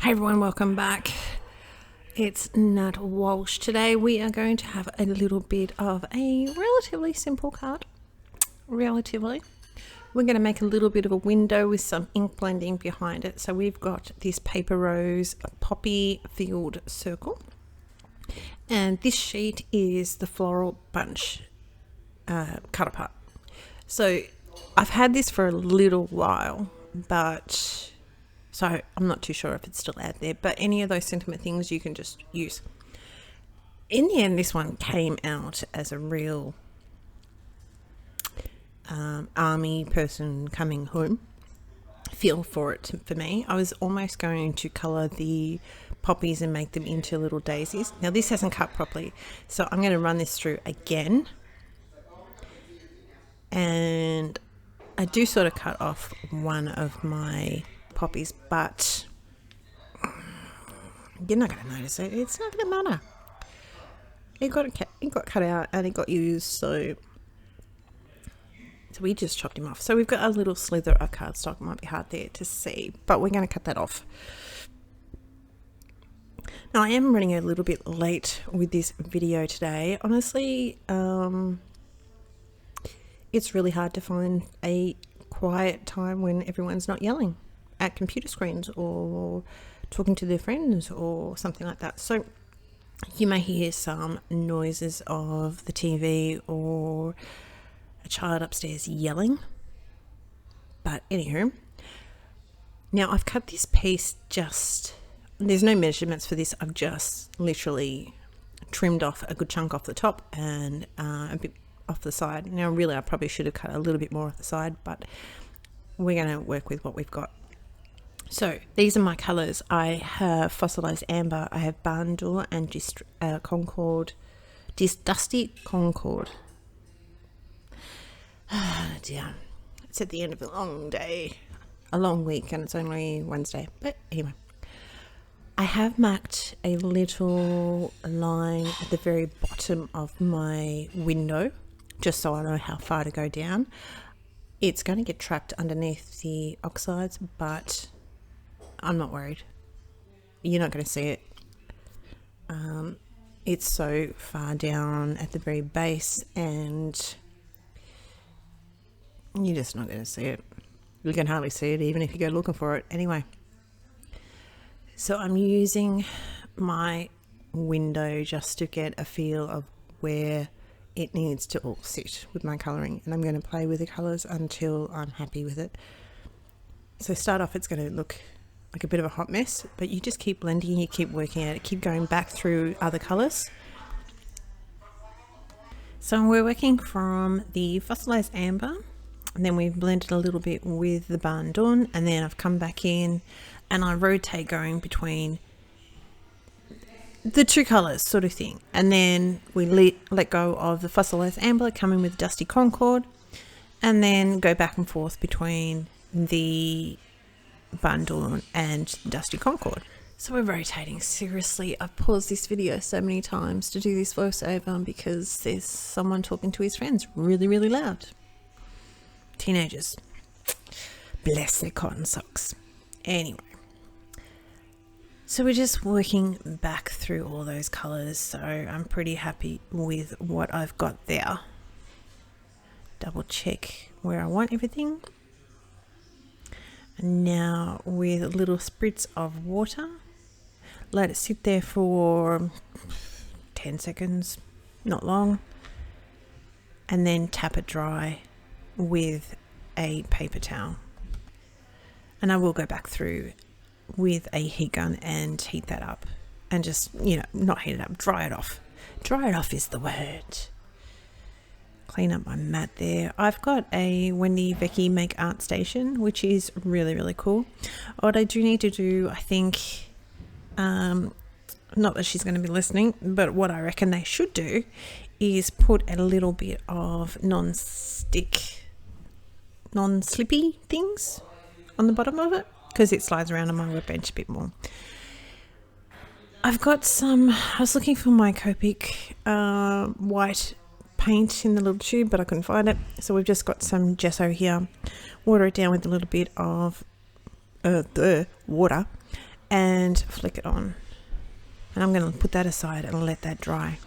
Hey everyone, welcome back. It's Nat Walsh. Today we are going to have a little bit of a relatively simple card. We're going to make a little bit of a window with some ink blending behind it. So we've got this Paper Rose Poppy Field Circle. And this sheet is the Floral Bunch cut apart. So I've had this for a little while, but so I'm not too sure if it's still out there, but any of those sentiment things you can just use. In the end, this one came out as a real army person coming home feel for it for me. I was almost going to colour the poppies and make them into little daisies. Now this hasn't cut properly, so I'm going to run this through again. And I do sort of cut off one of my poppies, but you're not going to notice it. It's not going to matter. It got cut out and it got used, so we just chopped him off. So we've got a little slither of cardstock. It might be hard there to see, but we're going to cut that off. Now I am running a little bit late with this video today. Honestly, it's really hard to find a quiet time when everyone's not yelling at computer screens or talking to their friends or something like that. So you may hear some noises of the TV or a child upstairs yelling. But anywho, now I've cut this piece there's no measurements for this. I've just literally trimmed off a good chunk off the top and a bit off the side. Now really I probably should have cut a little bit more off the side, but we're going to work with what we've got. So these are my colours. I have Fossilized Amber, I have Barn Door and Concord, Dusty Concord. Dear, it's at the end of a long day, a long week, and it's only Wednesday, but anyway. I have marked a little line at the very bottom of my window, just so I know how far to go down. It's going to get trapped underneath the oxides, but I'm not worried. You're not going to see it. It's so far down at the very base and you're just not going to see it. You can hardly see it even if you go looking for it. Anyway, so I'm using my window just to get a feel of where it needs to all sit with my colouring, and I'm going to play with the colours until I'm happy with it. So start off, it's going to look like a bit of a hot mess, but you just keep blending, you keep working at it, keep going back through other colours. So we're working from the Fossilized Amber, and then we've blended a little bit with the Barn Dawn, and then I've come back in and I rotate going between the two colours sort of thing, and then we let go of the Fossilized Amber, come in with Dusty Concord, and then go back and forth between the Barn Dawn and Dusty Concord. So we're rotating. Seriously, I've paused this video so many times to do this voiceover because there's someone talking to his friends really, really loud. Teenagers. Bless their cotton socks. Anyway. So we're just working back through all those colours, so I'm pretty happy with what I've got there. Double check where I want everything. And now with a little spritz of water, let it sit there for 10 seconds, not long, and then tap it dry with a paper towel. And I will go back through with a heat gun and heat that up and just, not heat it up, dry it off. Dry it off is the word. Clean up my mat there. I've got a Wendy Becky Make Art Station, which is really, really cool. What I do need to do, I think, not that she's going to be listening, but what I reckon they should do is put a little bit of non-slippy things on the bottom of it, because it slides around on my workbench a bit more. I've got I was looking for my Copic white paint in the little tube, but I couldn't find it. So we've just got some gesso here, water it down with a little bit of the water, and flick it on. And I'm going to put that aside and let that dry.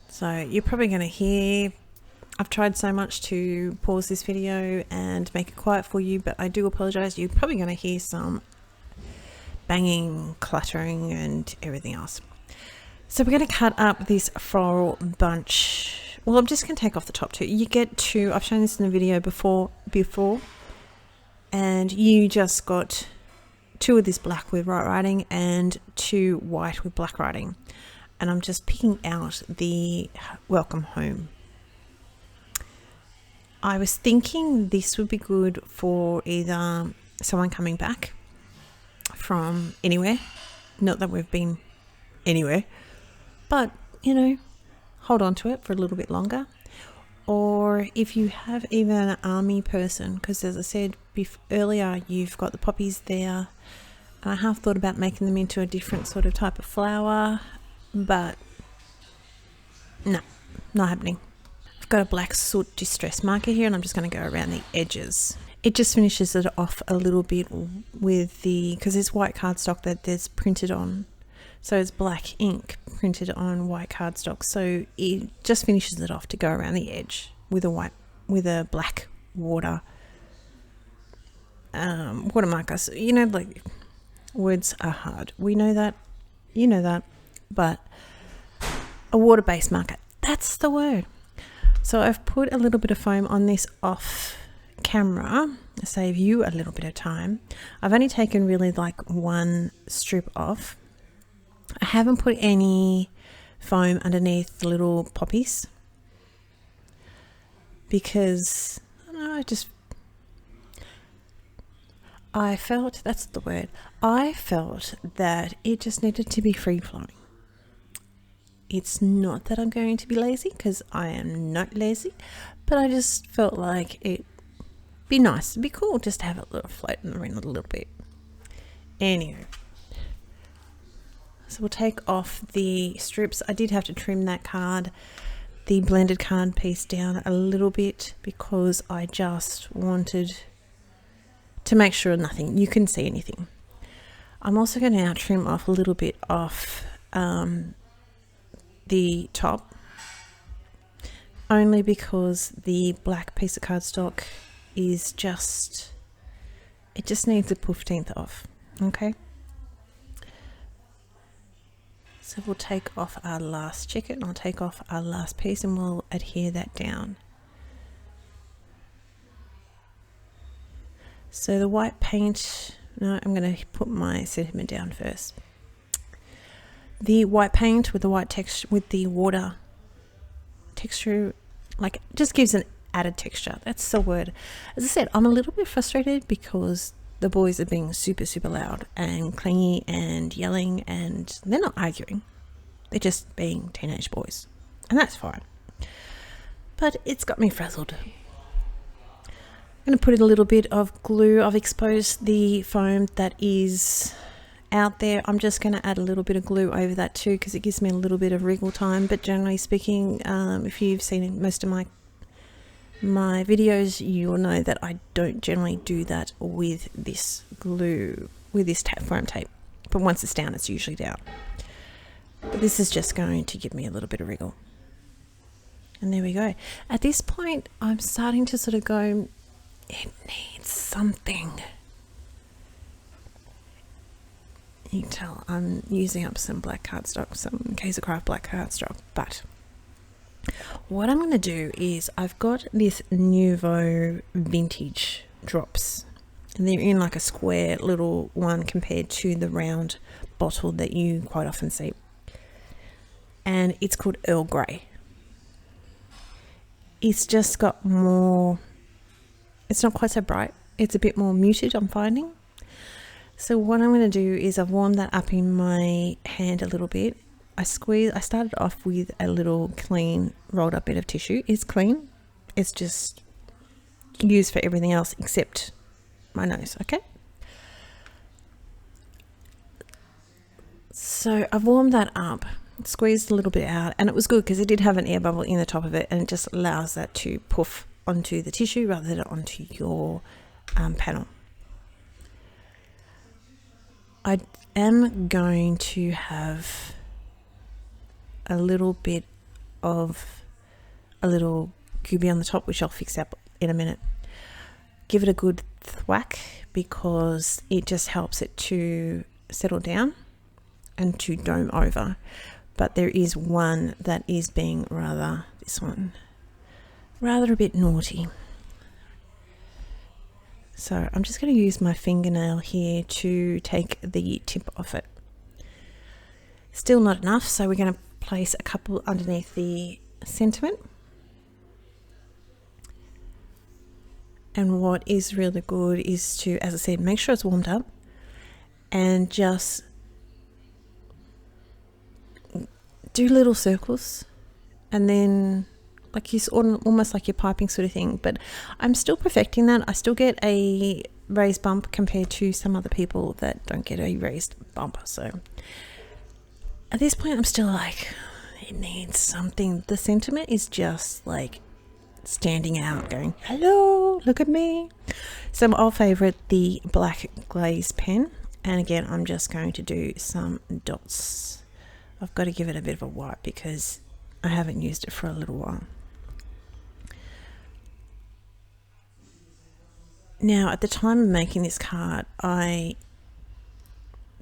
So you're probably going to hear, I've tried so much to pause this video and make it quiet for you, but I do apologize. You're probably going to hear some banging, cluttering and everything else. So we're going to cut up this floral bunch. Well, I'm just going to take off the top two. You get two, I've shown this in the video before, and you just got two of this black with white writing and two white with black writing. And I'm just picking out the welcome home. I was thinking this would be good for either someone coming back from anywhere, not that we've been anywhere, but you know, hold on to it for a little bit longer. Or if you have even an army person, because as I said earlier, you've got the poppies there, and I have thought about making them into a different sort of type of flower, but no, not happening. I've got a black soot distress marker here, and I'm just going to go around the edges. It just finishes it off a little bit with the, because it's white cardstock that there's printed on, so it's black ink printed on white cardstock, so it just finishes it off to go around the edge with a black water marker. So, you know, like, words are hard, we know that, you know that, but a water-based marker, that's the word. So I've put a little bit of foam on this off camera to save you a little bit of time. I've only taken really like one strip off. I haven't put any foam underneath the little poppies because I don't know, I felt, that's the word, I felt that it just needed to be free flowing. It's not that I'm going to be lazy, because I am not lazy, but I just felt like it'd be nice, it'd be cool just to have it little floating around a little bit. Anyway, so we'll take off the strips. I did have to trim that card, the blended card piece, down a little bit because I just wanted to make sure you can see anything. I'm also going to now trim off a little bit off the top, only because the black piece of cardstock is just, it just needs a 15th off. Okay, so we'll take off our last chicken, I'll take off our last piece and we'll adhere that down. So the white paint, no, I'm going to put my sentiment down first. The white paint with the white texture, with the water texture, like, just gives an added texture. That's the word. As I said, I'm a little bit frustrated because the boys are being super, super loud and clingy and yelling, and they're not arguing. They're just being teenage boys, and that's fine. But it's got me frazzled. I'm going to put a little bit of glue. I've exposed the foam that is out there. I'm just going to add a little bit of glue over that too, because it gives me a little bit of wriggle time. But generally speaking, if you've seen most of my videos, you'll know that I don't generally do that with this glue, with this foam tape. But once it's down, it's usually down. But this is just going to give me a little bit of wriggle. And there we go. At this point, I'm starting to sort of go, it needs something. You can tell I'm using up some black cardstock, some Kaisercraft black cardstock, but what I'm going to do is I've got this Nuvo vintage drops, and they're in like a square little one compared to the round bottle that you quite often see, and it's called Earl Grey. It's just got more, it's not quite so bright, it's a bit more muted, I'm finding. So what I'm going to do is I've warmed that up in my hand a little bit. I started off with a little clean rolled up bit of tissue. It's clean. It's just used for everything else except my nose, okay? So I've warmed that up, squeezed a little bit out, and it was good because it did have an air bubble in the top of it, and it just allows that to poof onto the tissue rather than onto your panel. I am going to have a little bit of a little goobie on the top, which I'll fix up in a minute. Give it a good thwack because it just helps it to settle down and to dome over. But there is one that is being rather a bit naughty. So I'm just going to use my fingernail here to take the tip off it. Still not enough, so we're going to place a couple underneath the sentiment. And what is really good is to, as I said, make sure it's warmed up and just do little circles, and then like you almost like your piping sort of thing. But I'm still perfecting that. I still get a raised bump compared to some other people that don't get a raised bump. So at this point I'm still like, it needs something. The sentiment is just like standing out, going, hello, look at me. So I'll favorite the black glaze pen, and again I'm just going to do some dots. I've got to give it a bit of a wipe because I haven't used it for a little while. Now, at the time of making this card, I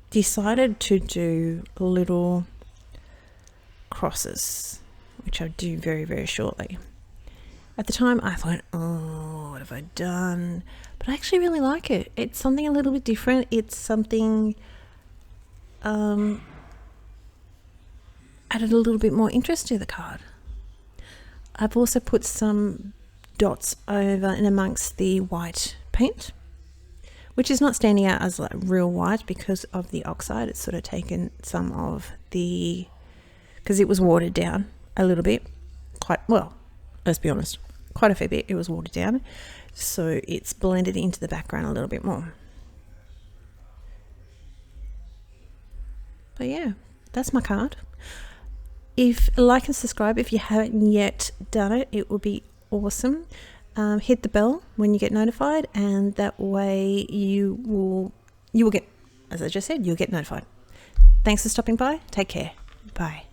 decided to do little crosses, which I'll do very, very shortly. At the time, I thought, oh, what have I done? But I actually really like it. It's something a little bit different. It's something added a little bit more interest to the card. I've also put some dots over and amongst the white paint, which is not standing out as like real white because of the oxide. It's sort of taken some of the, because it was watered down a little bit, quite well, let's be honest, quite a fair bit. It was watered down, so it's blended into the background a little bit more. But yeah, that's my card. If like and subscribe if you haven't yet done it, it would be awesome. Hit the bell when you get notified, and that way you will get, as I just said, you'll get notified. Thanks for stopping by. Take care. Bye.